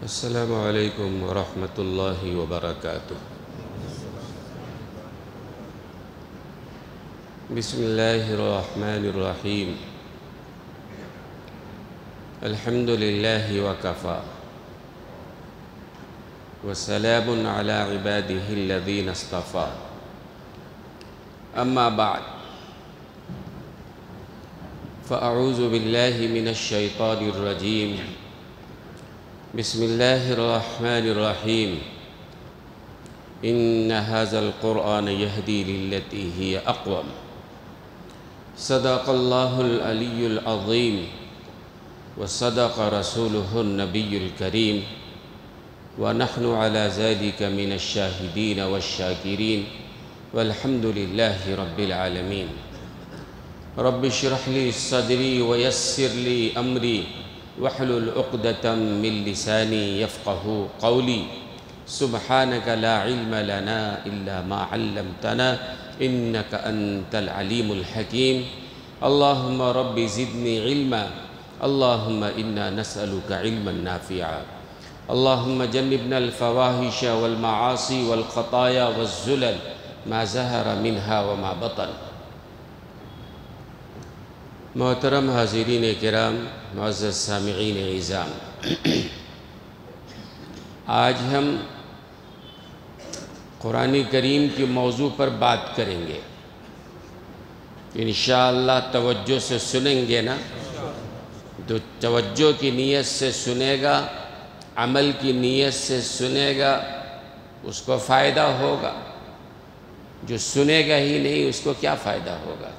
السلام علیکم ورحمۃ اللہ وبرکاتہ۔ بسم اللہ الرحمن الرحیم۔ الحمد للہ وکفی وسلام علی عبادہ الذین اصطفی، اما بعد فاعوذ باللہ من الشیطان الرجیم۔ بسم اللہ الرحمن الرحیم۔ ان ھذا القرآن یہدی للتی ہی اقوم۔ صدق اللہ العلی العظیم وصدق رسولہ النبی الکریم، ونحن علی ذلک من الشاہدین والشاکرین، والحمد للہ رب العالمین۔ رب اشرح لی صدری ویسر لی امری واحلل عقدۃ من لسانی یفقہوا قولی۔ سبحانک لا علم لنا الا ما علمتنا انک انت العلیم الحکیم۔ اللہم رب زدنی علما، اللہم انا نسألک علما نافعا، اللہم جنبنا الفواحش والمعاصی والخطایا والزلل ما ظہر منها وما بطن۔ محترم حاضرین کرام، معزز سامعین اعظام، آج ہم قرآن کریم کے موضوع پر بات کریں گے۔ انشاءاللہ توجہ سے سنیں گے نا؟ تو توجہ کی نیت سے سنے گا، عمل کی نیت سے سنے گا، اس کو فائدہ ہوگا۔ جو سنے گا ہی نہیں، اس کو کیا فائدہ ہوگا؟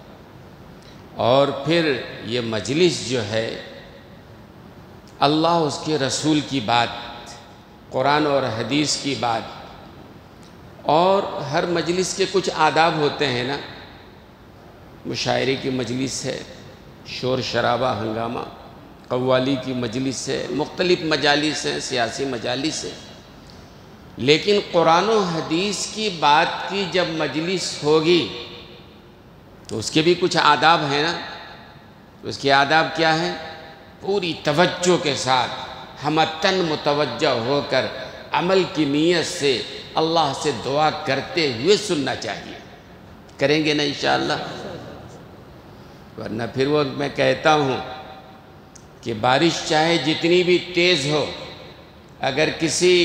اور پھر یہ مجلس جو ہے، اللہ اس کے رسول کی بات، قرآن اور حدیث کی بات، اور ہر مجلس کے کچھ آداب ہوتے ہیں نا۔ مشاعرے کی مجلس ہے، شور شرابہ ہنگامہ، قوالی کی مجلس ہے، مختلف مجالس ہیں، سیاسی مجالس ہیں، لیکن قرآن و حدیث کی بات کی جب مجلس ہوگی تو اس کے بھی کچھ آداب ہیں نا۔ اس کے آداب کیا ہیں؟ پوری توجہ کے ساتھ ہمتن متوجہ ہو کر عمل کی نیت سے اللہ سے دعا کرتے ہوئے سننا چاہیے۔ کریں گے نا انشاءاللہ؟ ورنہ پھر وہ میں کہتا ہوں کہ بارش چاہے جتنی بھی تیز ہو، اگر کسی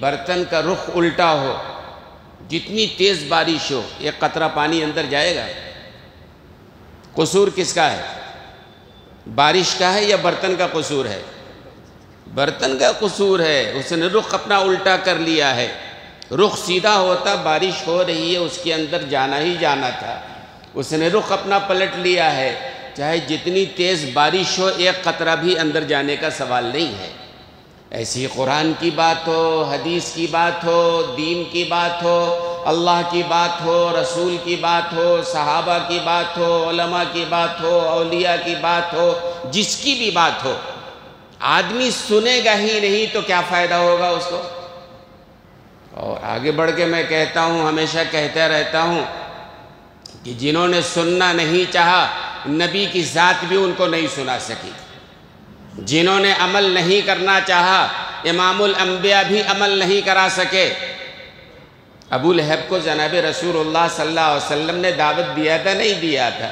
برتن کا رخ الٹا ہو، جتنی تیز بارش ہو، ایک قطرہ پانی اندر جائے گا۔ قصور کس کا ہے؟ بارش کا ہے یا برتن کا قصور ہے؟ برتن کا قصور ہے، اس نے رخ اپنا الٹا کر لیا ہے۔ رخ سیدھا ہوتا، بارش ہو رہی ہے، اس کے اندر جانا ہی جانا تھا، اس نے رخ اپنا پلٹ لیا ہے۔ چاہے جتنی تیز بارش ہو، ایک قطرہ بھی اندر جانے کا سوال نہیں ہے۔ ایسی قرآن کی بات ہو، حدیث کی بات ہو، دین کی بات ہو، اللہ کی بات ہو، رسول کی بات ہو، صحابہ کی بات ہو، علماء کی بات ہو، اولیاء کی بات ہو، جس کی بھی بات ہو، آدمی سنے گا ہی نہیں تو کیا فائدہ ہوگا اس کو؟ اور آگے بڑھ کے میں کہتا ہوں، ہمیشہ کہتا رہتا ہوں کہ جنہوں نے سننا نہیں چاہا، نبی کی ذات بھی ان کو نہیں سنا سکی۔ جنہوں نے عمل نہیں کرنا چاہا، امام الانبیاء بھی عمل نہیں کرا سکے۔ ابو لہب کو جناب رسول اللہ صلی اللہ علیہ وسلم نے دعوت دیا تھا؟ نہیں دیا تھا؟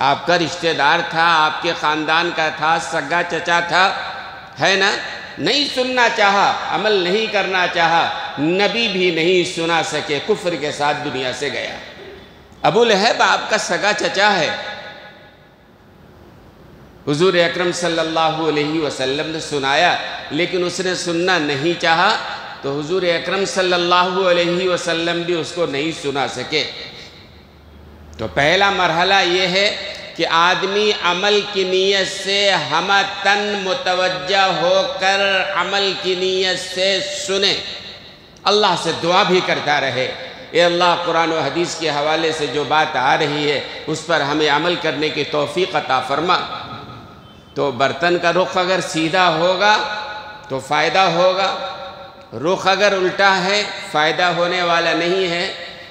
آپ کا رشتہ دار تھا، آپ کے خاندان کا تھا، سگا چچا تھا، ہے نا؟ نہیں سننا چاہا، عمل نہیں کرنا چاہا، نبی بھی نہیں سنا سکے، کفر کے ساتھ دنیا سے گیا۔ ابو لہب آپ کا سگا چچا ہے، حضور اکرم صلی اللہ علیہ وسلم نے سنایا، لیکن اس نے سننا نہیں چاہا، تو حضور اکرم صلی اللہ علیہ وسلم بھی اس کو نہیں سنا سکے۔ تو پہلا مرحلہ یہ ہے کہ آدمی عمل کی نیت سے ہمتن متوجہ ہو کر عمل کی نیت سے سنے، اللہ سے دعا بھی کرتا رہے، اے اللہ قرآن و حدیث کے حوالے سے جو بات آ رہی ہے اس پر ہمیں عمل کرنے کی توفیق عطا فرما۔ تو برتن کا رخ اگر سیدھا ہوگا تو فائدہ ہوگا، رخ اگر الٹا ہے فائدہ ہونے والا نہیں ہے۔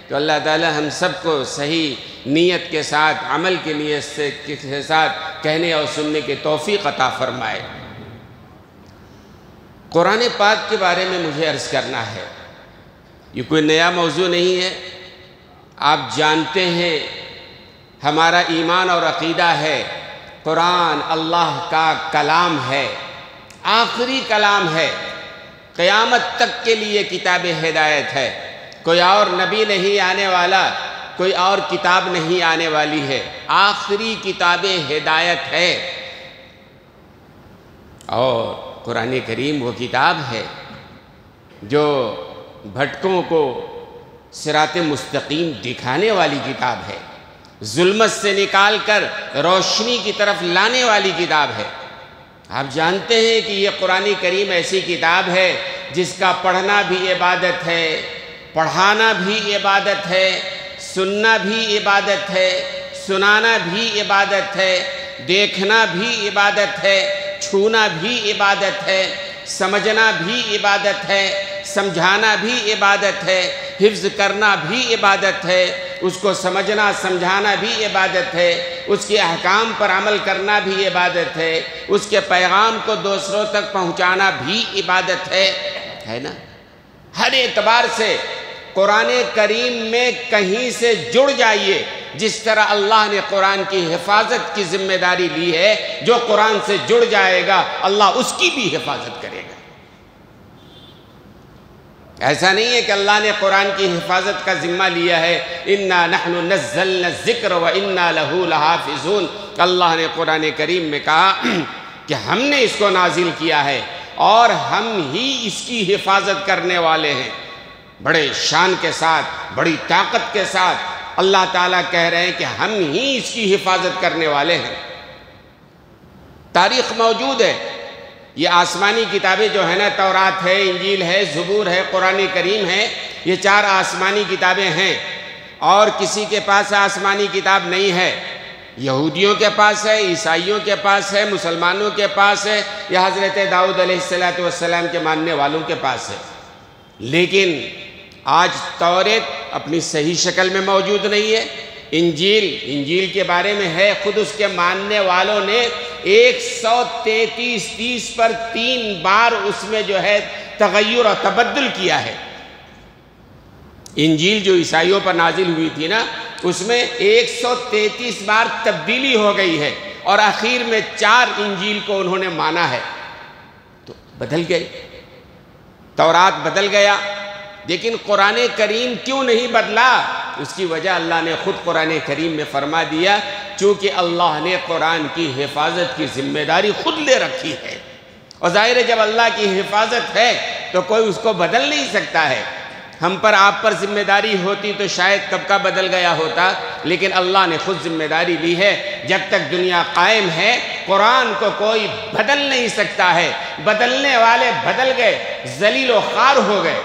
تو اللہ تعالی ہم سب کو صحیح نیت کے ساتھ، عمل کی نیت کے ساتھ کہنے اور سننے کی توفیق عطا فرمائے۔ قرآن پاک کے بارے میں مجھے عرض کرنا ہے، یہ کوئی نیا موضوع نہیں ہے۔ آپ جانتے ہیں ہمارا ایمان اور عقیدہ ہے قرآن اللہ کا کلام ہے، آخری کلام ہے، قیامت تک کے لیے کتاب ہدایت ہے۔ کوئی اور نبی نہیں آنے والا، کوئی اور کتاب نہیں آنے والی ہے، آخری کتاب ہدایت ہے۔ اور قرآن کریم وہ کتاب ہے جو بھٹکوں کو صراط مستقیم دکھانے والی کتاب ہے، ظلمت سے نکال کر روشنی کی طرف لانے والی کتاب ہے۔ آپ جانتے ہیں کہ یہ قرآن کریم ایسی کتاب ہے جس کا پڑھنا بھی عبادت ہے، پڑھانا بھی عبادت ہے، سننا بھی عبادت ہے، سنانا بھی عبادت ہے، دیکھنا بھی عبادت ہے، چھونا بھی عبادت ہے، سمجھنا بھی عبادت ہے، سمجھانا بھی عبادت ہے، حفظ کرنا بھی عبادت ہے، اس کو سمجھنا سمجھانا بھی عبادت ہے، اس کے احکام پر عمل کرنا بھی عبادت ہے، اس کے پیغام کو دوسروں تک پہنچانا بھی عبادت ہے نا۔ ہر اعتبار سے قرآن کریم میں کہیں سے جڑ جائیے، جس طرح اللہ نے قرآن کی حفاظت کی ذمہ داری لی ہے، جو قرآن سے جڑ جائے گا اللہ اس کی بھی حفاظت کرے گا۔ ایسا نہیں ہے کہ اللہ نے قرآن کی حفاظت کا ذمہ لیا ہے، اِنَّا نَحْنُ نَزَّلْنَا الذِّكْرَ وَإِنَّا لَهُ لَحَافِظُونَ۔ اللہ نے قرآن کریم میں کہا کہ ہم نے اس کو نازل کیا ہے اور ہم ہی اس کی حفاظت کرنے والے ہیں۔ بڑے شان کے ساتھ، بڑی طاقت کے ساتھ اللہ تعالیٰ کہہ رہے ہیں کہ ہم ہی اس کی حفاظت کرنے والے ہیں۔ تاریخ موجود ہے، یہ آسمانی کتابیں جو ہیں نا، تورات ہے، انجیل ہے، زبور ہے، قرآن کریم ہے، یہ 4 آسمانی کتابیں ہیں، اور کسی کے پاس آسمانی کتاب نہیں ہے۔ یہودیوں کے پاس ہے، عیسائیوں کے پاس ہے، مسلمانوں کے پاس ہے، یا حضرت داؤد علیہ السلام کے ماننے والوں کے پاس ہے۔ لیکن آج توریت اپنی صحیح شکل میں موجود نہیں ہے۔ انجیل کے بارے میں ہے، خود اس کے ماننے والوں نے 133 پر 3 بار اس میں جو ہے تغیر اور تبدل کیا ہے۔ انجیل جو عیسائیوں پر نازل ہوئی تھی نا، اس میں 133 بار تبدیلی ہو گئی ہے، اور آخر میں 4 انجیل کو انہوں نے مانا ہے، تو بدل گئے۔ تورات بدل گیا، لیکن قرآن کریم کیوں نہیں بدلا؟ اس کی وجہ اللہ نے خود قرآن کریم میں فرما دیا، چونکہ اللہ نے قرآن کی حفاظت کی ذمہ داری خود لے رکھی ہے، اور ظاہر ہے جب اللہ کی حفاظت ہے تو کوئی اس کو بدل نہیں سکتا ہے۔ ہم پر آپ پر ذمہ داری ہوتی تو شاید کب کا بدل گیا ہوتا، لیکن اللہ نے خود ذمہ داری لی ہے۔ جب تک دنیا قائم ہے قرآن کو کوئی بدل نہیں سکتا ہے، بدلنے والے بدل گئے، ذلیل و خوار ہو گئے۔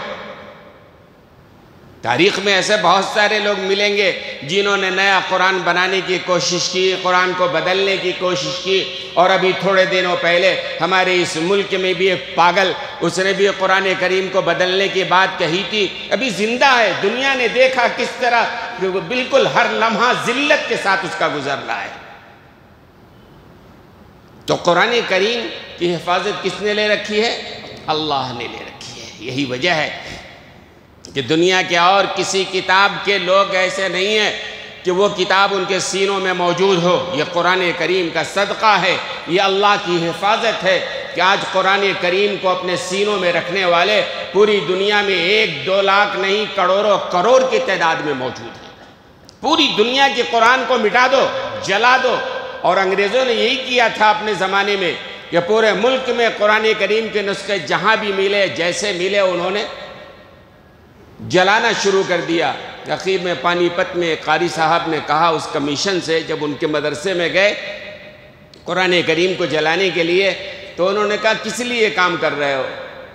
تاریخ میں ایسے بہت سارے لوگ ملیں گے جنہوں نے نیا قرآن بنانے کی کوشش کی، قرآن کو بدلنے کی کوشش کی، اور ابھی تھوڑے دنوں پہلے ہمارے اس ملک میں بھی ایک پاگل، اس نے بھی قرآن کریم کو بدلنے کی بات کہی تھی، ابھی زندہ ہے۔ دنیا نے دیکھا کس طرح بالکل ہر لمحہ ذلت کے ساتھ اس کا گزر رہا ہے۔ تو قرآن کریم کی حفاظت کس نے لے رکھی ہے؟ اللہ نے لے رکھی ہے۔ یہی وجہ ہے کہ دنیا کے اور کسی کتاب کے لوگ ایسے نہیں ہیں کہ وہ کتاب ان کے سینوں میں موجود ہو۔ یہ قرآن کریم کا صدقہ ہے، یہ اللہ کی حفاظت ہے کہ آج قرآن کریم کو اپنے سینوں میں رکھنے والے پوری دنیا میں 1-2 لاکھ نہیں، کروڑوں کروڑ کی تعداد میں موجود ہیں۔ پوری دنیا کے قرآن کو مٹا دو، جلا دو، اور انگریزوں نے یہی کیا تھا اپنے زمانے میں کہ پورے ملک میں قرآن کریم کے نسخے جہاں بھی ملے، جیسے ملے، انہوں نے جلانا شروع کر دیا۔ اخیر میں پانی پت میں قاری صاحب نے کہا اس کمیشن سے، جب ان کے مدرسے میں گئے قرآن کریم کو جلانے کے لیے، تو انہوں نے کہا کس لیے کام کر رہے ہو؟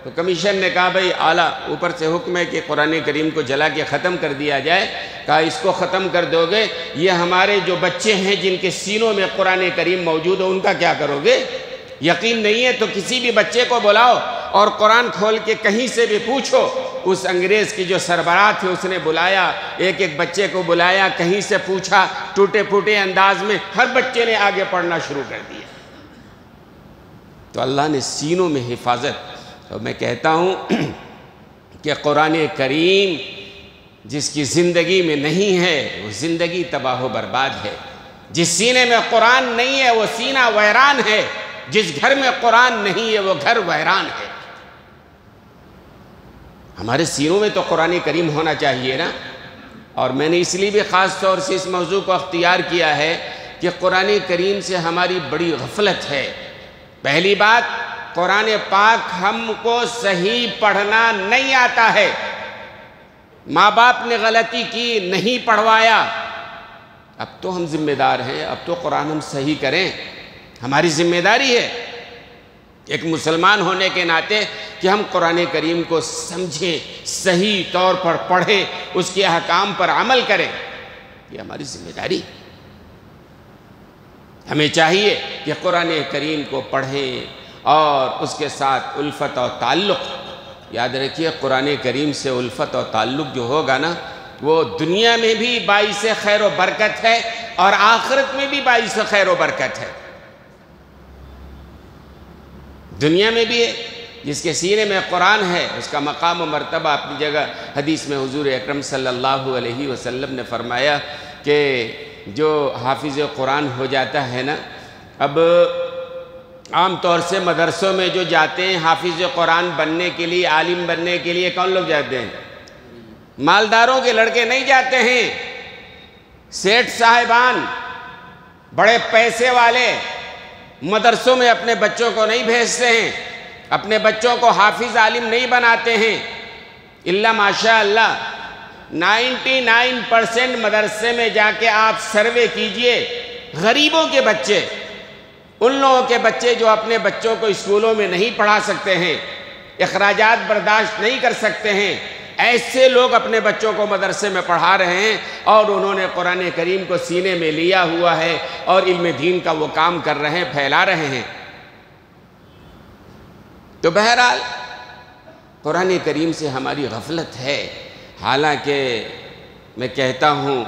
تو کمیشن نے کہا بھئی اعلیٰ اوپر سے حکم ہے کہ قرآن کریم کو جلا کے ختم کر دیا جائے۔ کہا اس کو ختم کر دو گے، یہ ہمارے جو بچے ہیں جن کے سینوں میں قرآن کریم موجود ہے ان کا کیا کرو گے؟ یقین نہیں ہے تو کسی بھی بچے کو بلاؤ اور قرآن کھول کے کہیں سے بھی پوچھو۔ اس انگریز کی جو سربراہ تھی اس نے بلایا، ایک بچے کو بلایا، کہیں سے پوچھا، ٹوٹے پھوٹے انداز میں ہر بچے نے آگے پڑھنا شروع کر دیا۔ تو اللہ نے سینوں میں حفاظت تو میں کہتا ہوں کہ قرآن کریم جس کی زندگی میں نہیں ہے وہ زندگی تباہ و برباد ہے. جس سینے میں قرآن نہیں ہے وہ سینہ ویران ہے. جس گھر میں قرآن نہیں ہے وہ گھر ویران ہے. ہمارے سینوں میں تو قرآن کریم ہونا چاہیے نا. اور میں نے اس لیے بھی خاص طور سے اس موضوع کو اختیار کیا ہے کہ قرآن کریم سے ہماری بڑی غفلت ہے. پہلی بات، قرآن پاک ہم کو صحیح پڑھنا نہیں آتا ہے. ماں باپ نے غلطی کی، نہیں پڑھوایا. اب تو ہم ذمہ دار ہیں، اب تو قرآن ہم صحیح کریں. ہماری ذمہ داری ہے ایک مسلمان ہونے کے ناطے کہ ہم قرآن کریم کو سمجھیں، صحیح طور پر پڑھیں، اس کے احکام پر عمل کریں. یہ ہماری ذمہ داری. ہمیں چاہیے کہ قرآن کریم کو پڑھیں اور اس کے ساتھ الفت اور تعلق. یاد رکھیے قرآن کریم سے الفت اور تعلق جو ہوگا نا وہ دنیا میں بھی باعث خیر و برکت ہے اور آخرت میں بھی باعث خیر و برکت ہے. دنیا میں بھی ہے، جس کے سینے میں قرآن ہے اس کا مقام و مرتبہ اپنی جگہ. حدیث میں حضور اکرم صلی اللہ علیہ وسلم نے فرمایا کہ جو حافظ قرآن ہو جاتا ہے نا، اب عام طور سے مدرسوں میں جو جاتے ہیں حافظ قرآن بننے کے لیے، عالم بننے کے لیے، کون لوگ جاتے ہیں؟ مالداروں کے لڑکے نہیں جاتے ہیں. سیٹھ صاحبان، بڑے پیسے والے مدرسوں میں اپنے بچوں کو نہیں بھیجتے ہیں، اپنے بچوں کو حافظ عالم نہیں بناتے ہیں. الا ماشاء اللہ 99% مدرسے میں جا کے آپ سروے کیجئے، غریبوں کے بچے، ان لوگوں کے بچے جو اپنے بچوں کو اسکولوں میں نہیں پڑھا سکتے ہیں، اخراجات برداشت نہیں کر سکتے ہیں، ایسے لوگ اپنے بچوں کو مدرسے میں پڑھا رہے ہیں اور انہوں نے قرآن کریم کو سینے میں لیا ہوا ہے اور علم دین کا وہ کام کر رہے ہیں، پھیلا رہے ہیں. تو بہرحال قرآن کریم سے ہماری غفلت ہے. حالانکہ میں کہتا ہوں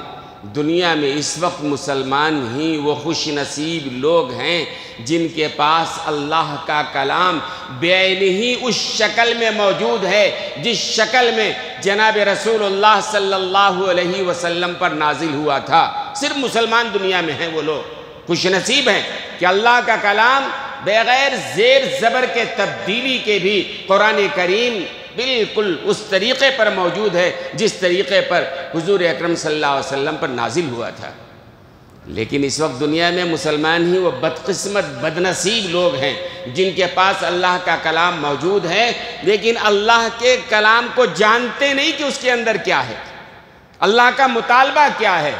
دنیا میں اس وقت مسلمان ہی وہ خوش نصیب لوگ ہیں جن کے پاس اللہ کا کلام بعینہ ہی اس شکل میں موجود ہے جس شکل میں جناب رسول اللہ صلی اللہ علیہ وسلم پر نازل ہوا تھا. صرف مسلمان دنیا میں ہیں وہ لوگ خوش نصیب ہیں کہ اللہ کا کلام بغیر زیر زبر کے تبدیلی کے بھی قرآن کریم بالکل اس طریقے پر موجود ہے جس طریقے پر حضور اکرم صلی اللہ علیہ وسلم پر نازل ہوا تھا. لیکن اس وقت دنیا میں مسلمان ہی وہ بدقسمت بدنصیب لوگ ہیں جن کے پاس اللہ کا کلام موجود ہے لیکن اللہ کے کلام کو جانتے نہیں کہ اس کے اندر کیا ہے، اللہ کا مطالبہ کیا ہے،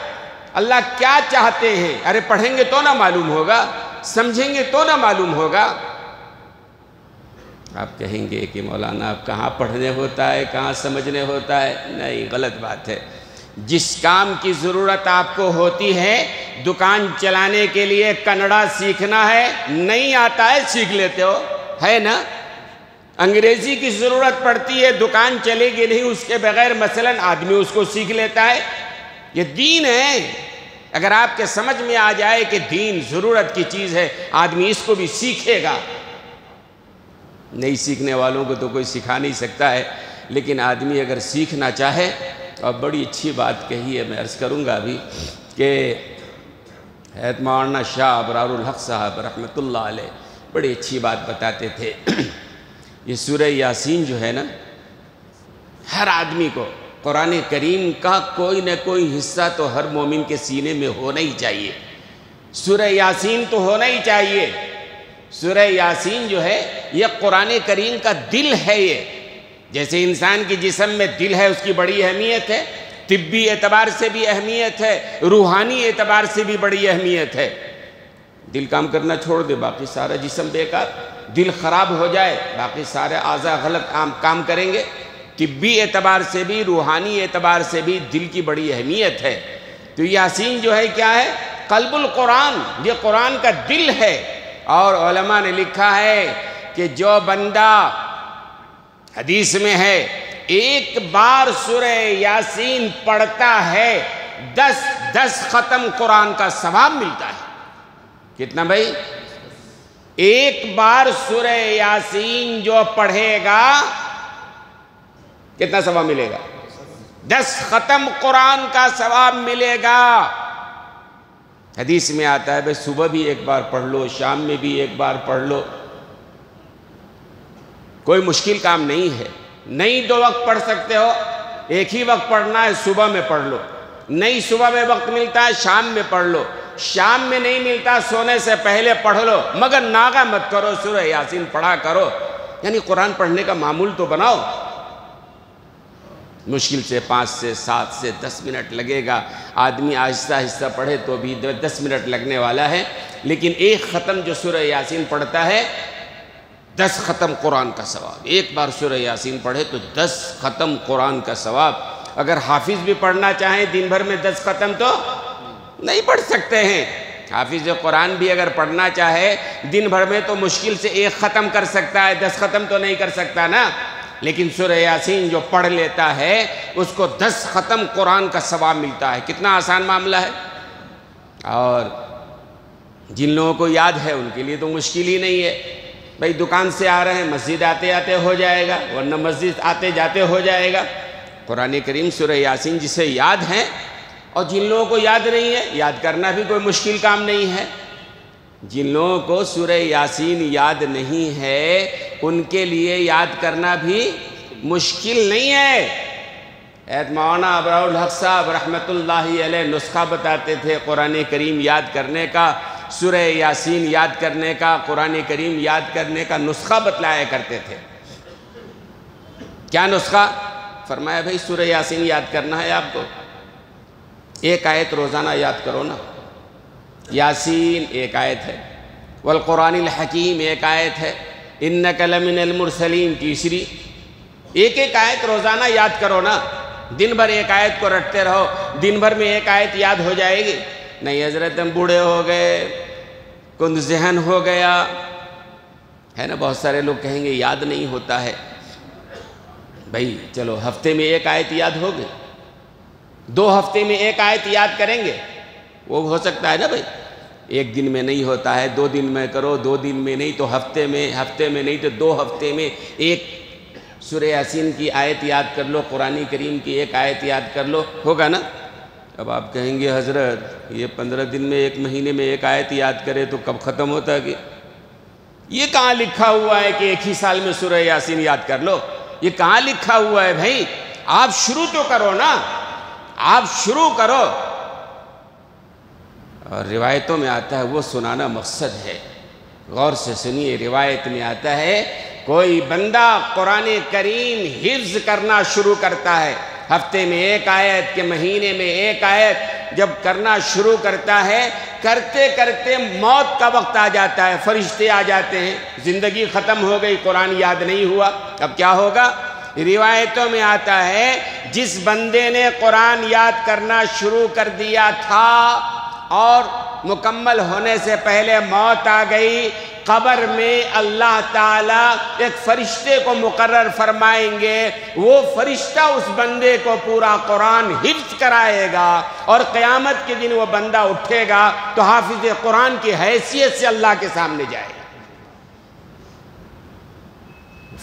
اللہ کیا چاہتے ہیں. ارے پڑھیں گے تو نہ معلوم ہوگا، سمجھیں گے تو نہ معلوم ہوگا. آپ کہیں گے کہ مولانا آپ کہاں پڑھنے ہوتا ہے، کہاں سمجھنے ہوتا ہے. نہیں، غلط بات ہے. جس کام کی ضرورت آپ کو ہوتی ہے، دکان چلانے کے لیے کنڑا سیکھنا ہے، نہیں آتا ہے سیکھ لیتے ہو، ہے نا. انگریزی کی ضرورت پڑتی ہے، دکان چلے گی نہیں اس کے بغیر، مثلا آدمی اس کو سیکھ لیتا ہے. یہ دین ہے. اگر آپ کے سمجھ میں آ جائے کہ دین ضرورت کی چیز ہے، آدمی اس کو بھی سیکھے گا. نہیں سیکھنے والوں کو تو کوئی سکھا نہیں سکتا ہے، لیکن آدمی اگر سیکھنا چاہے. اور بڑی اچھی بات کہی ہے، میں عرض کروں گا ابھی کہ حضرت مولانا شاہ ابرار الحق صاحب رحمۃ اللہ علیہ بڑی اچھی بات بتاتے تھے. یہ سورہ یاسین جو ہے نا، ہر آدمی کو قرآن کریم کا کوئی نہ کوئی حصہ تو ہر مومن کے سینے میں ہونا ہی چاہیے. سورہ یاسین تو ہونا ہی چاہیے. سورہ یاسین جو ہے یہ قرآن کریم کا دل ہے. یہ جیسے انسان کی جسم میں دل ہے، اس کی بڑی اہمیت ہے، طبی اعتبار سے بھی اہمیت ہے، روحانی اعتبار سے بھی بڑی اہمیت ہے. دل کام کرنا چھوڑ دے باقی سارا جسم بیکار. دل خراب ہو جائے باقی سارے اعضاء غلط کام کریں گے. طبی اعتبار سے بھی روحانی اعتبار سے بھی دل کی بڑی اہمیت ہے. تو یاسین جو ہے کیا ہے؟ قلب القرآن، یہ قرآن کا دل ہے. اور علماء نے لکھا ہے کہ جو بندہ، حدیث میں ہے، ایک بار سورہ یاسین پڑھتا ہے 10 ختم قرآن کا ثواب ملتا ہے. کتنا بھائی؟ ایک بار سورہ یاسین جو پڑھے گا کتنا ثواب ملے گا؟ 10 ختم قرآن کا ثواب ملے گا۔ حدیث میں آتا ہے بھئی صبح بھی ایک بار پڑھ لو، شام میں بھی ایک بار پڑھ لو، کوئی مشکل کام نہیں ہے۔ نہیں 2 وقت پڑھ سکتے ہو، ایک ہی وقت پڑھنا ہے، صبح میں پڑھ لو۔ نہیں صبح میں وقت ملتا ہے، شام میں پڑھ لو۔ شام میں نہیں ملتا، سونے سے پہلے پڑھ لو، مگر ناغہ مت کرو، سورہ یاسین پڑھا کرو۔ یعنی قرآن پڑھنے کا معمول تو بناؤ۔ مشکل سے 5 سے 7 سے 10 منٹ لگے گا، آدمی آہستہ آہستہ پڑھے تو بھی 10 منٹ لگنے والا ہے، لیکن ایک ختم جو سورہ یاسین پڑھتا ہے 10 ختم قرآن کا ثواب۔ ایک بار سورہ یاسین پڑھے تو 10 ختم قرآن کا ثواب۔ اگر حافظ بھی پڑھنا چاہیں دن بھر میں 10 ختم تو نہیں پڑھ سکتے ہیں۔ حافظ قرآن بھی اگر پڑھنا چاہے دن بھر میں تو مشکل سے 1 ختم کر سکتا ہے، 10 ختم تو نہیں کر سکتا نا۔ لیکن سورہ یاسین جو پڑھ لیتا ہے اس کو 10 ختم قرآن کا ثواب ملتا ہے۔ کتنا آسان معاملہ ہے۔ اور جن لوگوں کو یاد ہے ان کے لیے تو مشکل ہی نہیں ہے۔ بھئی دکان سے آ رہے ہیں، مسجد آتے آتے ہو جائے گا، ورنہ مسجد آتے جاتے ہو جائے گا۔ قرآن کریم سورہ یاسین جسے یاد ہے، اور جن لوگوں کو یاد نہیں ہے، یاد کرنا بھی کوئی مشکل کام نہیں ہے۔ جن لوگوں کو سورہ یاسین یاد نہیں ہے ان کے لیے یاد کرنا بھی مشکل نہیں ہے۔ مولانا ابرار الحق صاحب رحمۃ اللہ علیہ نسخہ بتاتے تھے قرآن کریم یاد کرنے کا، سورہ یاسین یاد کرنے کا، قرآن کریم یاد کرنے کا نسخہ بتلایا کرتے تھے۔ کیا نسخہ؟ فرمایا بھئی سورہ یاسین یاد کرنا ہے آپ کو، 1 آیت روزانہ یاد کرو نا۔ یاسین 1 آیت ہے، والقرآن الحکیم 1 آیت ہے، انک لمن المرسلین تیسری۔ 1 آیت روزانہ یاد کرو نا۔ دن بھر 1 آیت کو رٹتے رہو، دن بھر میں 1 آیت یاد ہو جائے گی؟ نہیں حضرت ہم بوڑھے ہو گئے، کند ذہن ہو گیا ہے نا۔ بہت سارے لوگ کہیں گے یاد نہیں ہوتا ہے۔ بھائی چلو ہفتے میں 1 آیت یاد ہوگی، 2 ہفتے میں 1 آیت یاد کریں گے، وہ ہو سکتا ہے نا بھائی۔ 1 دن میں نہیں ہوتا ہے، 2 دن میں کرو، 2 دن میں نہیں تو ہفتے میں نہیں تو 2 ہفتے میں 1 سورہ یاسین کی آیت یاد کر لو، قرآن کریم کی 1 آیت یاد کر لو، ہوگا نا۔ اب آپ کہیں گے حضرت یہ 15 دن میں 1 مہینے میں 1 آیت یاد کرے تو کب ختم ہوتا ہے؟ کہ یہ کہاں لکھا ہوا ہے کہ 1 ہی سال میں سورہ یاسین یاد کر لو؟ یہ کہاں لکھا ہوا ہے بھائی؟ آپ شروع تو کرو نا، آپ شروع کرو۔ اور روایتوں میں آتا ہے وہ سنانا مقصد ہے، غور سے سنیے۔ روایت میں آتا ہے کوئی بندہ قرآن کریم حفظ کرنا شروع کرتا ہے، ہفتے میں 1 آیت کے مہینے میں 1 آیت جب کرنا شروع کرتا ہے، کرتے کرتے موت کا وقت آ جاتا ہے، فرشتے آ جاتے ہیں، زندگی ختم ہو گئی، قرآن یاد نہیں ہوا، اب کیا ہوگا؟ روایتوں میں آتا ہے جس بندے نے قرآن یاد کرنا شروع کر دیا تھا اور مکمل ہونے سے پہلے موت آ گئی، قبر میں اللہ تعالیٰ ایک فرشتے کو مقرر فرمائیں گے، وہ فرشتہ اس بندے کو پورا قرآن حفظ کرائے گا، اور قیامت کے دن وہ بندہ اٹھے گا تو حافظ قرآن کی حیثیت سے اللہ کے سامنے جائے گا۔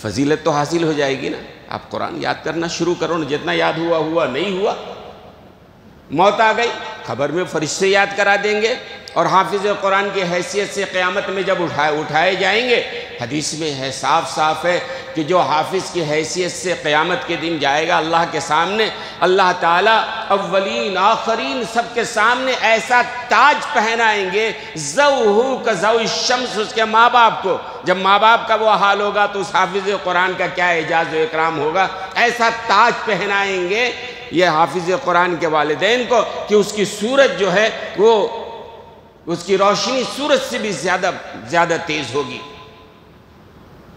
فضیلت تو حاصل ہو جائے گی نا۔ آپ قرآن یاد کرنا شروع کرو نا، جتنا یاد ہوا نہیں ہوا، موت آ گئی، خبر میں فرشتے یاد کرا دیں گے، اور حافظ قرآن کی حیثیت سے قیامت میں جب اٹھائے جائیں گے، حدیث میں ہے، صاف صاف ہے کہ جو حافظ کی حیثیت سے قیامت کے دن جائے گا اللہ کے سامنے، اللہ تعالیٰ اولین آخرین سب کے سامنے ایسا تاج پہنائیں گے، ضوءہ کضوء الشمس، اس کے ماں باپ کو۔ جب ماں باپ کا وہ حال ہوگا تو اس حافظ قرآن کا کیا اعزاز و اکرام ہوگا۔ ایسا تاج پہنائیں گے یہ حافظ قرآن کے والدین کو کہ اس کی صورت جو ہے وہ اس کی روشنی سورج سے بھی زیادہ تیز ہوگی۔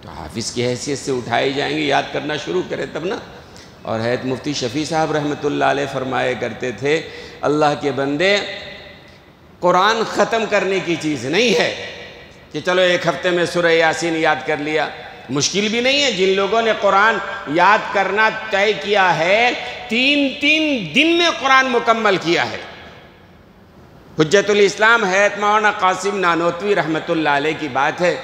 تو حافظ کی حیثیت سے اٹھائے جائیں گے، یاد کرنا شروع کرے تب نا۔ اور حضرت مفتی شفیع صاحب رحمۃ اللہ علیہ فرمایا کرتے تھے، اللہ کے بندے، قرآن ختم کرنے کی چیز نہیں ہے کہ چلو 1 ہفتے میں سورہ یاسین یاد کر لیا، مشکل بھی نہیں ہے۔ جن لوگوں نے قرآن یاد کرنا طے کیا ہے، 3 دن میں قرآن مکمل کیا ہے۔ حجت الاسلام حضرت مولانا قاسم نانوتوی رحمۃ اللہ علیہ کی بات ہے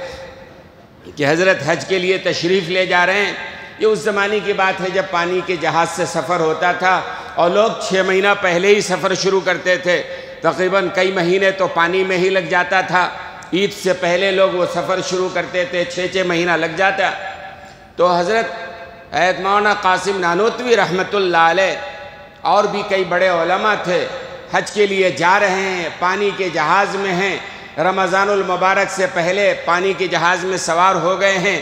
کہ حضرت حج کے لیے تشریف لے جا رہے ہیں۔ یہ اس زمانے کی بات ہے جب پانی کے جہاز سے سفر ہوتا تھا اور لوگ 6 مہینہ پہلے ہی سفر شروع کرتے تھے، تقریباً کئی مہینے تو پانی میں ہی لگ جاتا تھا۔ عید سے پہلے لوگ وہ سفر شروع کرتے تھے، 6 مہینہ لگ جاتا۔ تو حضرت حضرت مولانا قاسم نانوتوی رحمۃ اللہ علیہ اور بھی کئی بڑے علماء تھے، حج کے لیے جا رہے ہیں، پانی کے جہاز میں ہیں، رمضان المبارک سے پہلے پانی کے جہاز میں سوار ہو گئے ہیں،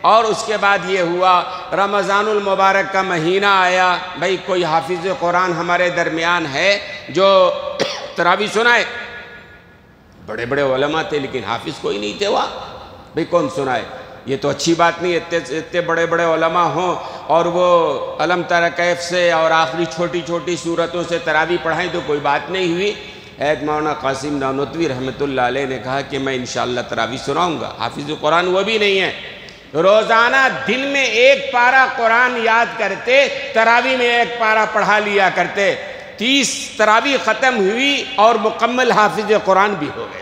اور اس کے بعد یہ ہوا رمضان المبارک کا مہینہ آیا۔ بھئی کوئی حافظ قرآن ہمارے درمیان ہے جو تراویح سنائے؟ بڑے بڑے علماء تھے لیکن حافظ کوئی نہیں تھے وہاں، بھئی کون سنائے؟ یہ تو اچھی بات نہیں، اتنے بڑے بڑے علماء ہوں اور وہ علم تر کیف سے اور آخری چھوٹی چھوٹی صورتوں سے تراویح پڑھائیں تو کوئی بات نہیں ہوئی۔ حضرت مولانا قاسم نانوتوی رحمۃ اللہ علیہ نے کہا کہ میں انشاءاللہ تراویح سناؤں گا۔ حافظ قرآن وہ بھی نہیں ہے، روزانہ دن میں 1 پارہ قرآن یاد کرتے، تراویح میں 1 پارہ پڑھا لیا کرتے۔ 30 تراویح ختم ہوئی اور مکمل حافظ قرآن بھی ہو گئے۔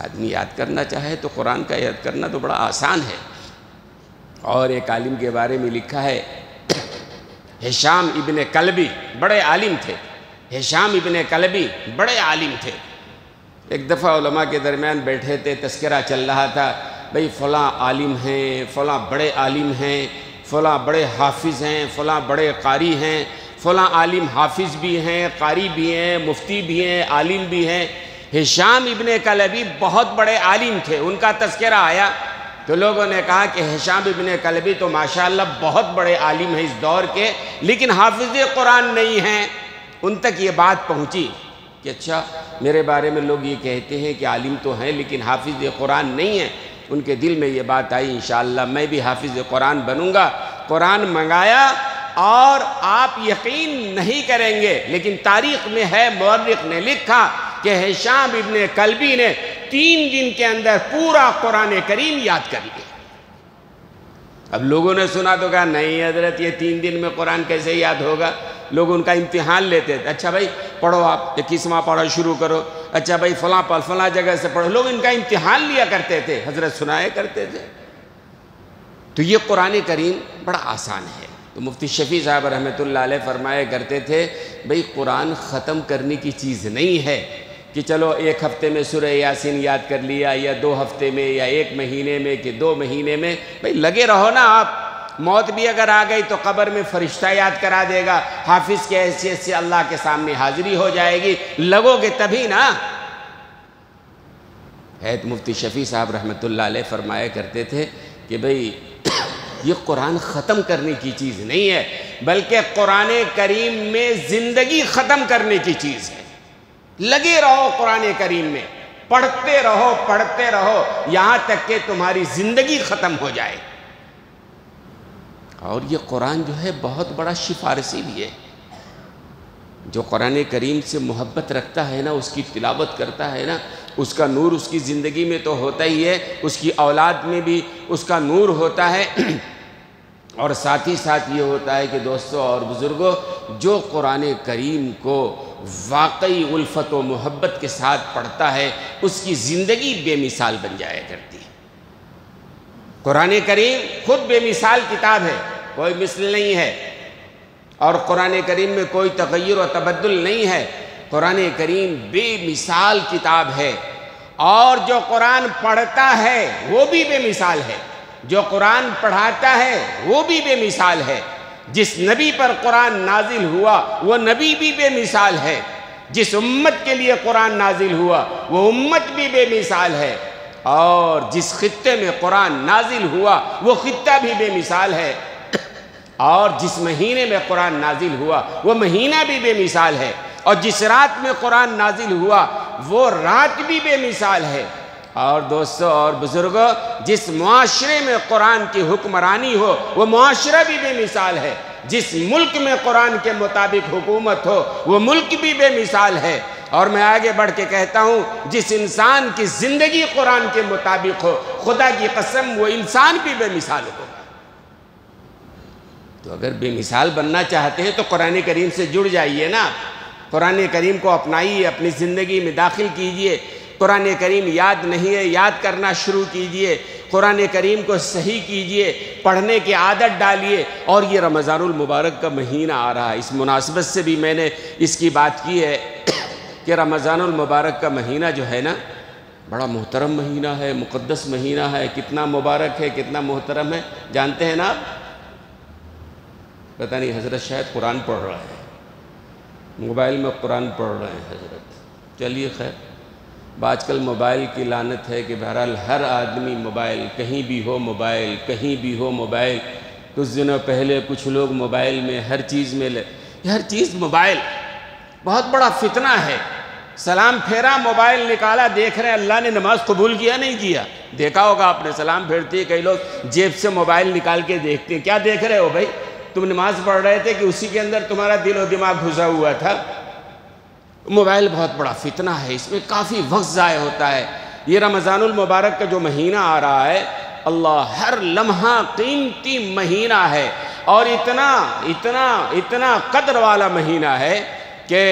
آدمی یاد کرنا چاہے تو قرآن کا یاد کرنا تو بڑا آسان ہے۔ اور ایک عالم کے بارے میں لکھا ہے، ہشام ابن کلبی بڑے عالم تھے۔ ہشام ابن کلبی بڑے عالم تھے۔ ایک دفعہ علماء کے درمیان بیٹھے تھے، تذکرہ چل رہا تھا، بھئی فلاں عالم ہیں، فلاں بڑے عالم ہیں، فلاں بڑے حافظ ہیں، فلاں بڑے قاری ہیں، فلاں عالم حافظ بھی ہیں، قاری بھی ہیں، مفتی بھی ہیں، عالم بھی ہیں۔ ہشام ابن کلبی بہت بڑے عالم تھے، ان کا تذکرہ آیا تو لوگوں نے کہا کہ ہشام ابن کلبی تو ماشاءاللہ بہت بڑے عالم ہیں اس دور کے، لیکن حافظ قرآن نہیں ہیں۔ ان تک یہ بات پہنچی کہ اچھا میرے بارے میں لوگ یہ کہتے ہیں کہ عالم تو ہیں لیکن حافظ قرآن نہیں ہیں۔ ان کے دل میں یہ بات آئی انشاءاللہ میں بھی حافظ قرآن بنوں گا۔ قرآن منگایا اور آپ یقین نہیں کریں گے لیکن تاریخ میں ہے، مورخ نے لکھا کہ ہشام ابن کلبی نے 3 دن کے اندر پورا قرآن کریم یاد کر لیا۔ اب لوگوں نے سنا تو کہا نہیں حضرت یہ 3 دن میں قرآن کیسے یاد ہوگا؟ لوگ ان کا امتحان لیتے تھے، اچھا بھائی پڑھو، آپ 21واں پڑھا شروع کرو، اچھا بھائی فلاں جگہ سے پڑھو، لوگ ان کا امتحان لیا کرتے تھے، حضرت سنائے کرتے تھے۔ تو یہ قرآن کریم بڑا آسان ہے۔ تو مفتی شفیع صاحب رحمۃ اللہ علیہ فرمایا کرتے تھے بھئی قرآن ختم کرنے کی چیز نہیں ہے کہ چلو 1 ہفتے میں سورہ یاسین یاد کر لیا یا 2 ہفتے میں یا 1 مہینے میں کہ 2 مہینے میں، بھئی لگے رہو نا آپ۔ موت بھی اگر آ گئی تو قبر میں فرشتہ یاد کرا دے گا، حافظ کی حیثیت سے اللہ کے سامنے حاضری ہو جائے گی، لگو گے تبھی نا۔ حضرت مفتی شفیع صاحب رحمۃ اللہ علیہ فرمایا کرتے تھے کہ بھئی یہ قرآن ختم کرنے کی چیز نہیں ہے بلکہ قرآن کریم میں زندگی ختم کرنے کی چیز ہے۔ لگے رہو قرآن کریم میں، پڑھتے رہو یہاں تک کہ تمہاری زندگی ختم ہو جائے۔ اور یہ قرآن جو ہے بہت بڑا سفارشی بھی ہے۔ جو قرآن کریم سے محبت رکھتا ہے نا، اس کی تلاوت کرتا ہے نا، اس کا نور اس کی زندگی میں تو ہوتا ہی ہے، اس کی اولاد میں بھی اس کا نور ہوتا ہے۔ اور ساتھ ہی ساتھ یہ ہوتا ہے کہ دوستو اور بزرگوں، جو قرآن کریم کو واقعی الفت و محبت کے ساتھ پڑھتا ہے اس کی زندگی بے مثال بن جایا کرتی ہے۔ قرآن کریم خود بے مثال کتاب ہے، کوئی مثل نہیں ہے، اور قرآن کریم میں کوئی تغیر و تبدل نہیں ہے۔ قرآن کریم بے مثال کتاب ہے، اور جو قرآن پڑھتا ہے وہ بھی بے مثال ہے، جو قرآن پڑھاتا ہے وہ بھی بے مثال ہے۔ جس نبی پر قرآن نازل ہوا وہ نبی بھی بے مثال ہے، جس امت کے لیے قرآن نازل ہوا وہ امت بھی بے مثال ہے، اور جس خطے میں قرآن نازل ہوا وہ خطہ بھی بے مثال ہے، اور جس مہینے میں قرآن نازل ہوا وہ مہینہ بھی بے مثال ہے، اور جس رات میں قرآن نازل ہوا وہ رات بھی بے مثال ہے۔ اور دوستو اور بزرگوں، جس معاشرے میں قرآن کی حکمرانی ہو وہ معاشرہ بھی بے مثال ہے، جس ملک میں قرآن کے مطابق حکومت ہو وہ ملک بھی بے مثال ہے، اور میں آگے بڑھ کے کہتا ہوں جس انسان کی زندگی قرآن کے مطابق ہو، خدا کی قسم وہ انسان بھی بے مثال ہو۔ تو اگر بے مثال بننا چاہتے ہیں تو قرآن کریم سے جڑ جائیے نا، قرآن کریم کو اپنائیے، اپنی زندگی میں داخل کیجئے۔ قرآن کریم یاد نہیں ہے، یاد کرنا شروع کیجئے۔ قرآن کریم کو صحیح کیجئے، پڑھنے کی عادت ڈالیے۔ اور یہ رمضان المبارک کا مہینہ آ رہا ہے، اس مناسبت سے بھی میں نے اس کی بات کی ہے کہ رمضان المبارک کا مہینہ جو ہے نا بڑا محترم مہینہ ہے، مقدس مہینہ ہے۔ کتنا مبارک ہے، کتنا محترم ہے، جانتے ہیں نا آپ؟ پتہ نہیں، حضرت شاید قرآن پڑھ رہا ہے، موبائل میں قرآن پڑھ رہے ہیں حضرت۔ چلیے خیر، آج کل موبائل کی لعنت ہے کہ بہرحال ہر آدمی موبائل، کہیں بھی ہو موبائل، کہیں بھی ہو موبائل۔ کچھ دنوں پہلے کچھ لوگ موبائل میں ہر چیز میں ہر چیز موبائل، بہت بڑا فتنہ ہے۔ سلام پھیرا، موبائل نکالا، دیکھ رہے ہیں اللہ نے نماز قبول کیا نہیں کیا۔ دیکھا ہوگا آپ نے، سلام پھیرتی ہے کئی لوگ جیب سے موبائل نکال کے دیکھتے ہیں۔ کیا دیکھ رہے ہو بھائی؟ تم نماز پڑھ رہے تھے کہ اسی کے اندر تمہارا دل و دماغ گھسا ہوا تھا؟ موبائل بہت بڑا فتنہ ہے، اس میں کافی وقت ضائع ہوتا ہے۔ یہ رمضان المبارک کا جو مہینہ آ رہا ہے، اللہ ہر لمحہ قیمتی مہینہ ہے، اور اتنا اتنا اتنا قدر والا مہینہ ہے کہ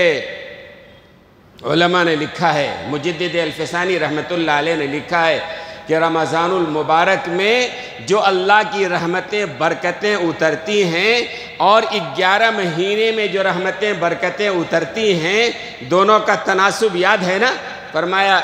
علماء نے لکھا ہے، مجدد الفسانی رحمۃ اللہ علیہ نے لکھا ہے کہ رمضان المبارک میں جو اللہ کی رحمتیں برکتیں اترتی ہیں اور 11 مہینے میں جو رحمتیں برکتیں اترتی ہیں، دونوں کا تناسب یاد ہے نا؟ فرمایا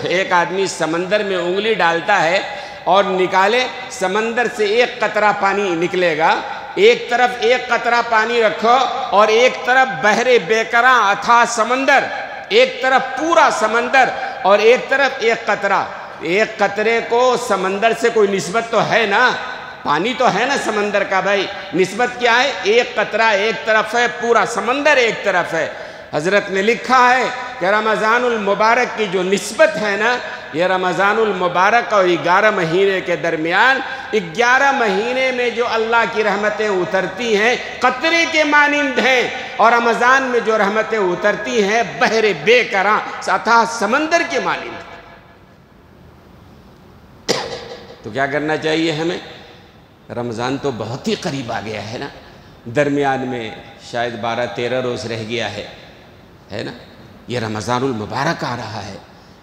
ایک آدمی سمندر میں انگلی ڈالتا ہے اور نکالے، سمندر سے ایک قطرہ پانی نکلے گا، ایک طرف ایک قطرہ پانی رکھو اور ایک طرف بحر بیکراں اتھاہ سمندر، ایک طرف پورا سمندر اور ایک طرف ایک قطرہ۔ ایک قطرے کو سمندر سے کوئی نسبت تو ہے نا، پانی تو ہے نا سمندر کا بھائی، نسبت کیا ہے؟ ایک قطرہ ایک طرف ہے، پورا سمندر ایک طرف ہے۔ حضرت نے لکھا ہے کہ رمضان المبارک کی جو نسبت ہے نا، یہ رمضان المبارک اور 11 مہینے کے درمیان، 11 مہینے میں جو اللہ کی رحمتیں اترتی ہیں قطرے کے مانند ہیں، اور رمضان میں جو رحمتیں اترتی ہیں بحر بے کراں اتھاہ سمندر کے مانند۔ تو کیا کرنا چاہیے ہمیں؟ رمضان تو بہت ہی قریب آ گیا ہے نا، درمیان میں شاید 12-13 روز رہ گیا ہے نا؟ یہ رمضان المبارک آ رہا ہے،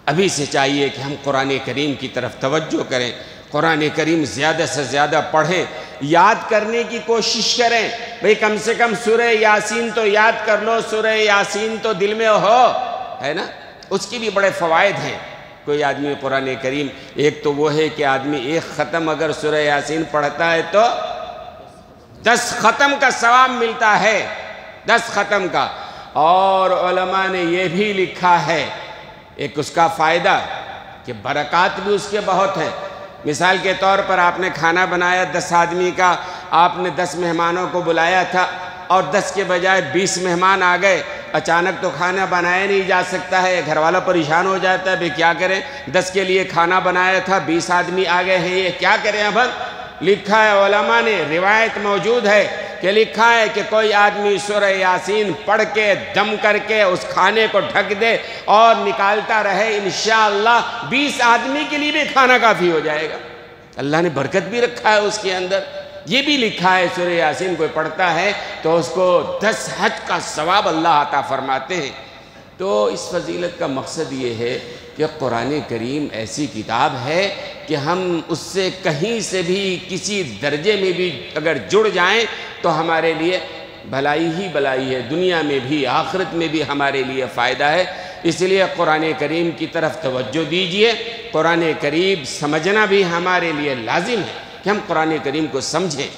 ابھی سے چاہیے کہ ہم قرآن کریم کی طرف توجہ کریں، قرآن کریم زیادہ سے زیادہ پڑھیں، یاد کرنے کی کوشش کریں۔ بھئی کم سے کم سورہ یاسین تو یاد کر لو، سورہ یاسین تو دل میں ہو، ہے نا؟ اس کی بھی بڑے فوائد ہیں۔ کوئی آدمی قرآن کریم، ایک تو وہ ہے کہ آدمی ایک ختم اگر سورہ یاسین پڑھتا ہے تو 10 ختم کا ثواب ملتا ہے، 10 ختم کا۔ اور علماء نے یہ بھی لکھا ہے ایک اس کا فائدہ کہ برکات بھی اس کے بہت ہیں۔ مثال کے طور پر آپ نے کھانا بنایا 10 آدمی کا، آپ نے 10 مہمانوں کو بلایا تھا اور 10 کے بجائے 20 مہمان آ گئے، اچانک تو کھانا بنایا نہیں جا سکتا ہے، گھر والا پریشان ہو جاتا ہے، بھئی کیا کریں، 10 کے لیے کھانا بنایا تھا، 20 آدمی آ گئے ہیں، یہ کیا کریں اب؟ لکھا ہے علماء نے، روایت موجود ہے کہ لکھا ہے کہ کوئی آدمی سورہ یاسین پڑھ کے دم کر کے اس کھانے کو ڈھک دے اور نکالتا رہے، انشاءاللہ 20 آدمی کے لیے بھی کھانا کافی ہو جائے گا۔ اللہ نے برکت بھی رکھا ہے اس کے اندر۔ یہ بھی لکھا ہے سورہ یاسین کوئی پڑھتا ہے تو اس کو 10 حج کا ثواب اللہ عطا فرماتے ہیں۔ تو اس فضیلت کا مقصد یہ ہے کہ قرآن کریم ایسی کتاب ہے کہ ہم اس سے کہیں سے بھی کسی درجے میں بھی اگر جڑ جائیں تو ہمارے لیے بھلائی ہی بھلائی ہے، دنیا میں بھی آخرت میں بھی ہمارے لیے فائدہ ہے۔ اس لیے قرآن کریم کی طرف توجہ دیجئے، قرآن کریم سمجھنا بھی ہمارے لیے لازم ہے کہ ہم قرآن کریم کو سمجھیں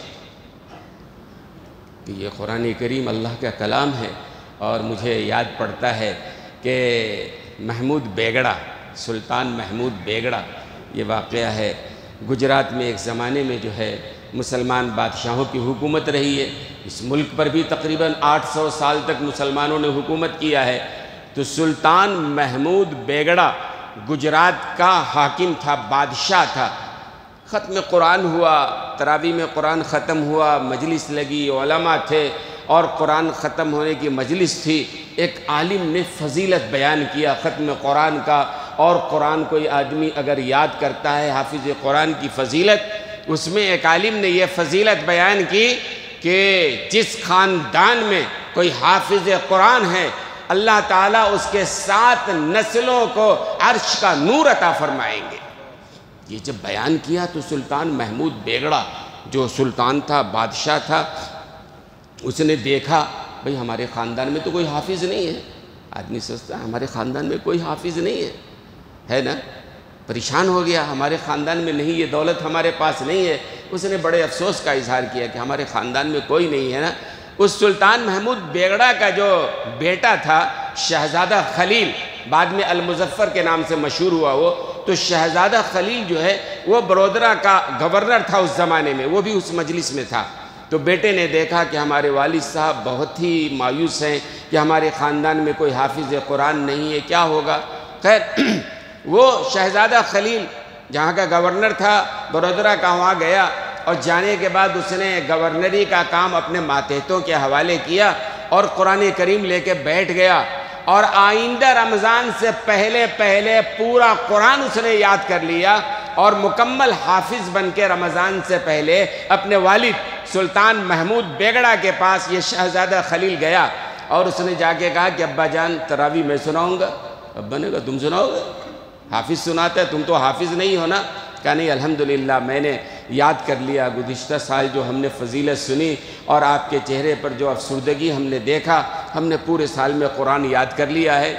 کہ یہ قرآن کریم اللہ کا کلام ہے۔ اور مجھے یاد پڑتا ہے کہ محمود بیگڑا، سلطان محمود بیگڑا، یہ واقعہ ہے گجرات میں ایک زمانے میں جو ہے مسلمان بادشاہوں کی حکومت رہی ہے، اس ملک پر بھی تقریباً 800 سال تک مسلمانوں نے حکومت کیا ہے۔ تو سلطان محمود بیگڑا گجرات کا حاکم تھا، بادشاہ تھا۔ ختم قرآن ہوا، تراویح میں قرآن ختم ہوا، مجلس لگی، علماء تھے اور قرآن ختم ہونے کی مجلس تھی۔ ایک عالم نے فضیلت بیان کیا ختم قرآن کا، اور قرآن کوئی آدمی اگر یاد کرتا ہے حافظ قرآن کی فضیلت، اس میں ایک عالم نے یہ فضیلت بیان کی کہ جس خاندان میں کوئی حافظ قرآن ہے، اللہ تعالیٰ اس کے 7 نسلوں کو عرش کا نور عطا فرمائیں گے۔ یہ جب بیان کیا تو سلطان محمود بیگڑا جو سلطان تھا، بادشاہ تھا، اس نے دیکھا بھئی ہمارے خاندان میں تو کوئی حافظ نہیں ہے. آدمی سوچتا ہے ہمارے خاندان میں کوئی حافظ نہیں ہے نا. پریشان ہو گیا، ہمارے خاندان میں نہیں، یہ دولت ہمارے پاس نہیں ہے. اس نے بڑے افسوس کا اظہار کیا کہ ہمارے خاندان میں کوئی نہیں ہے نا. اس سلطان محمود بیگڑا کا جو بیٹا تھا شہزادہ خلیل، بعد میں المظفر کے نام سے مشہور ہوا وہ، تو شہزادہ خلیل جو ہے وہ بڑودرہ کا گورنر تھا اس زمانے میں، وہ بھی اس مجلس میں تھا. تو بیٹے نے دیکھا کہ ہمارے والد صاحب بہت ہی مایوس ہیں کہ ہمارے خاندان میں کوئی حافظ قرآن نہیں ہے، کیا ہوگا. خیر وہ شہزادہ خلیل جہاں کا گورنر تھا بڑودرہ کا، وہاں گیا اور جانے کے بعد اس نے گورنری کا کام اپنے ماتحتوں کے حوالے کیا اور قرآن کریم لے کے بیٹھ گیا، اور آئندہ رمضان سے پہلے پورا قرآن اس نے یاد کر لیا اور مکمل حافظ بن کے رمضان سے پہلے اپنے والد سلطان محمود بیگڑا کے پاس یہ شہزادہ خلیل گیا اور اس نے جا کے کہا کہ ابا جان تراویح میں سناؤں گا. ابا نے کہا تم سناؤ گے؟ حافظ سناتا ہے، تم تو حافظ نہیں ہو نا. کہا نہیں الحمدللہ میں نے یاد کر لیا. گزشتہ سال جو ہم نے فضیلت سنی اور آپ کے چہرے پر جو افسردگی ہم نے دیکھا، ہم نے پورے سال میں قرآن یاد کر لیا ہے.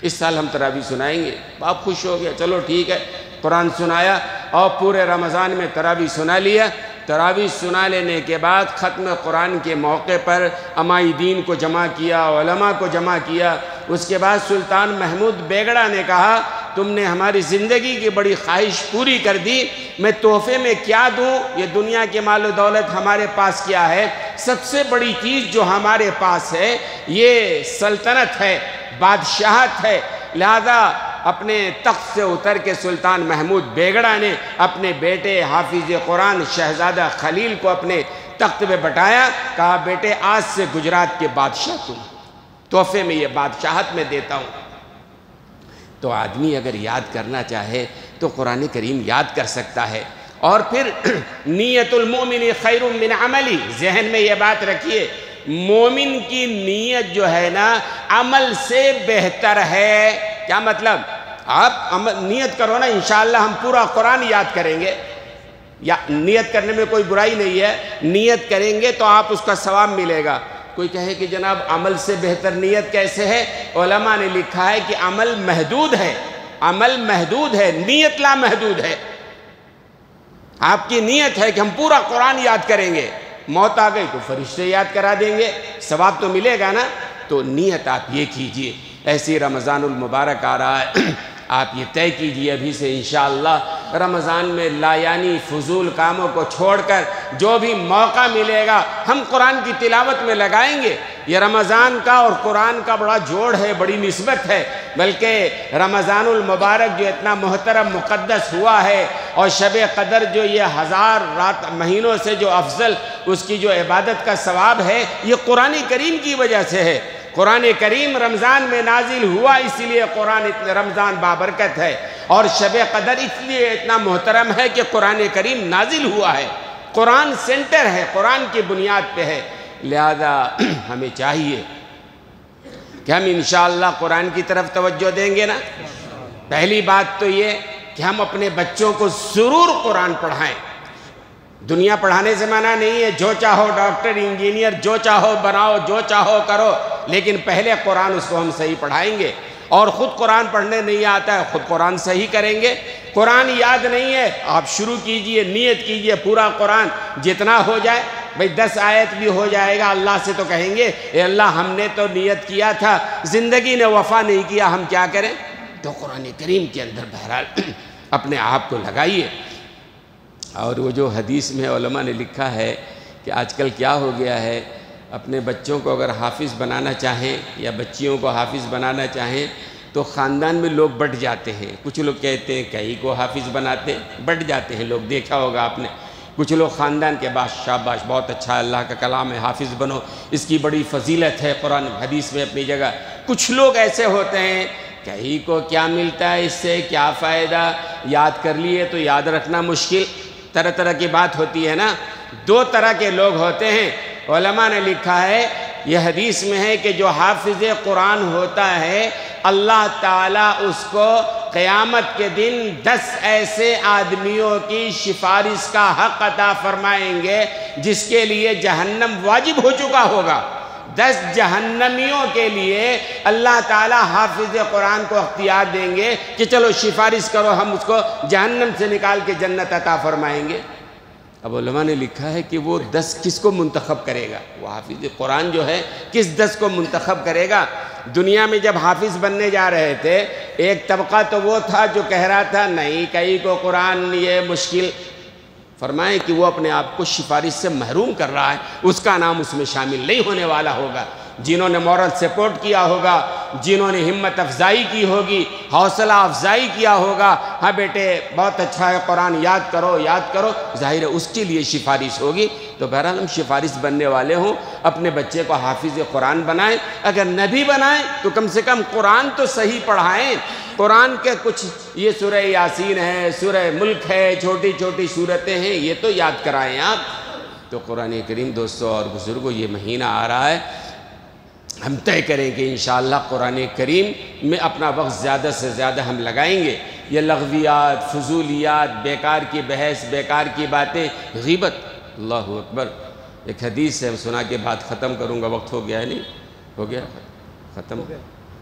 اس سال ہم تراویح سنائیں گے. باپ خوش ہو گیا، چلو ٹھیک ہے. قرآن سنایا اور پورے رمضان میں تراویح سنا لیا. تراویح سنا لینے کے بعد ختم قرآن کے موقع پر امائی دین کو جمع کیا، علماء کو جمع کیا. اس کے بعد سلطان محمود بیگڑا نے کہا تم نے ہماری زندگی کی بڑی خواہش پوری کر دی، میں تحفے میں کیا دوں؟ یہ دنیا کے مال و دولت ہمارے پاس کیا ہے؟ سب سے بڑی چیز جو ہمارے پاس ہے یہ سلطنت ہے، بادشاہت ہے. لہذا اپنے تخت سے اتر کے سلطان محمود بیگڑا نے اپنے بیٹے حافظ قرآن شہزادہ خلیل کو اپنے تخت پہ بٹھایا. کہا بیٹے آج سے گجرات کے بادشاہ تم، تحفے میں یہ بادشاہت میں دیتا ہوں. تو آدمی اگر یاد کرنا چاہے تو قرآن کریم یاد کر سکتا ہے. اور پھر نیت المؤمن خیر من عملی، ذہن میں یہ بات رکھیے، مومن کی نیت جو ہے نا عمل سے بہتر ہے. کیا مطلب؟ آپ نیت کرو نا انشاءاللہ ہم پورا قرآن یاد کریں گے، یا نیت کرنے میں کوئی برائی نہیں ہے، نیت کریں گے تو آپ اس کا ثواب ملے گا. کوئی کہے کہ جناب عمل سے بہتر نیت کیسے ہے؟ علماء نے لکھا ہے کہ عمل محدود ہے، عمل محدود ہے، نیت لا محدود ہے. آپ کی نیت ہے کہ ہم پورا قرآن یاد کریں گے، موت آ گئی تو فرشتے یاد کرا دیں گے، ثواب تو ملے گا نا. تو نیت آپ یہ کیجئے. ایسی رمضان المبارک آ رہا ہے، آپ یہ طے کیجئے ابھی سے انشاءاللہ رمضان میں لایانی فضول کاموں کو چھوڑ کر جو بھی موقع ملے گا ہم قرآن کی تلاوت میں لگائیں گے. یہ رمضان کا اور قرآن کا بڑا جوڑ ہے، بڑی نسبت ہے. بلکہ رمضان المبارک جو اتنا محترم مقدس ہوا ہے اور شب قدر جو یہ 1000 رات مہینوں سے جو افضل اس کی جو عبادت کا ثواب ہے یہ قرآن کریم کی وجہ سے ہے. قرآن کریم رمضان میں نازل ہوا اس لیے رمضان بابرکت ہے، اور شب قدر اس لیے اتنا محترم ہے کہ قرآن کریم نازل ہوا ہے. قرآن سینٹر ہے، قرآن کی بنیاد پہ ہے. لہذا ہمیں چاہیے کہ ہم انشاءاللہ قرآن کی طرف توجہ دیں گے نا. پہلی بات تو یہ کہ ہم اپنے بچوں کو ضرور قرآن پڑھائیں. دنیا پڑھانے سے منع نہیں ہے، جو چاہو ڈاکٹر انجینئر جو چاہو بناؤ، جو چاہو کرو، لیکن پہلے قرآن اس کو ہم صحیح پڑھائیں گے. اور خود قرآن پڑھنے نہیں آتا ہے، خود قرآن صحیح کریں گے. قرآن یاد نہیں ہے، آپ شروع کیجئے، نیت کیجئے پورا قرآن جتنا ہو جائے. بھئی 10 آیت بھی ہو جائے گا، اللہ سے تو کہیں گے اے اللہ ہم نے تو نیت کیا تھا، زندگی نے وفا نہیں کیا، ہم کیا کریں؟ تو قرآن کریم کے اندر بہرحال اپنے آپ کو لگائیے. اور وہ جو حدیث میں علماء نے لکھا ہے کہ آج کل کیا ہو گیا ہے، اپنے بچوں کو اگر حافظ بنانا چاہیں یا بچیوں کو حافظ بنانا چاہیں تو خاندان میں لوگ بٹ جاتے ہیں. کچھ لوگ کہتے ہیں کئی کو حافظ بناتے ہیں، بٹ جاتے ہیں لوگ، دیکھا ہوگا آپ نے. کچھ لوگ خاندان کے بعد شاباش بہت اچھا اللہ کا کلام ہے، حافظ بنو، اس کی بڑی فضیلت ہے قرآن حدیث میں اپنی جگہ. کچھ لوگ ایسے ہوتے ہیں کہیں کو کیا ملتا ہے اس سے، کیا فائدہ، یاد کر لیے تو یاد رکھنا مشکل. طرح طرح کی بات ہوتی ہے نا. 2 طرح کے لوگ ہوتے ہیں. علماء نے لکھا ہے یہ حدیث میں ہے کہ جو حافظ قرآن ہوتا ہے اللہ تعالیٰ اس کو قیامت کے دن 10 ایسے آدمیوں کی سفارش کا حق عطا فرمائیں گے جس کے لیے جہنم واجب ہو چکا ہوگا۔ 10 جہنمیوں کے لیے اللہ تعالیٰ حافظ قرآن کو اختیار دیں گے کہ چلو سفارش کرو، ہم اس کو جہنم سے نکال کے جنت عطا فرمائیں گے۔ اب علماء نے لکھا ہے کہ وہ 10 کس کو منتخب کرے گا؟ وہ حافظ قرآن جو ہے کس 10 کو منتخب کرے گا؟ دنیا میں جب حافظ بننے جا رہے تھے، ایک طبقہ تو وہ تھا جو کہہ رہا تھا نہیں کئی کو قرآن یہ مشکل، فرمائیں کہ وہ اپنے آپ کو سفارش سے محروم کر رہا ہے، اس کا نام اس میں شامل نہیں ہونے والا ہوگا۔ جنہوں نے مورل سپورٹ کیا ہوگا، جنہوں نے ہمت افزائی کی ہوگی، حوصلہ افزائی کیا ہوگا، ہاں بیٹے بہت اچھا ہے قرآن یاد کرو یاد کرو، ظاہر ہے اس کے لیے سفارش ہوگی۔ تو بہرحال ہم سفارش بننے والے ہوں، اپنے بچے کو حافظ قرآن بنائیں، اگر نبی بنائیں تو کم سے کم قرآن تو صحیح پڑھائیں۔ قرآن کے کچھ یہ سورہ یاسین ہے، سورہ ملک ہے، چھوٹی چھوٹی صورتیں ہیں، یہ تو یاد کرائیں آپ۔ تو قرآن کریم دوستوں اور بزرگوں یہ مہینہ آ رہا ہے، ہم طے کریں کہ انشاءاللہ قرآن کریم میں اپنا وقت زیادہ سے زیادہ ہم لگائیں گے۔ یہ لغویات، فضولیات، بیکار کی بحث، بیکار کی باتیں، غیبت، اللہ اکبر۔ ایک حدیث ہے سنا کے بعد ختم کروں گا، وقت ہو گیا ہے نہیں؟ ہو گیا ختم؟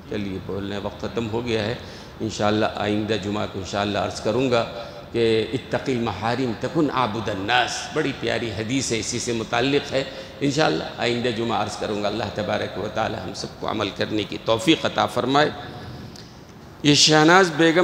چلیے بول رہے ہیں وقت ختم ہو گیا ہے۔ انشاءاللہ آئندہ جمعہ کو انشاءاللہ عرض کروں گا کہ اتقی المحارم تکن عابد الناس، بڑی پیاری حدیث ہے، اسی سے متعلق ہے۔ انشاءاللہ آئندہ جمعہ عرض کروں گا۔ اللہ تبارک و تعالی ہم سب کو عمل کرنے کی توفیق عطا فرمائے۔ یہ شہناز بیگم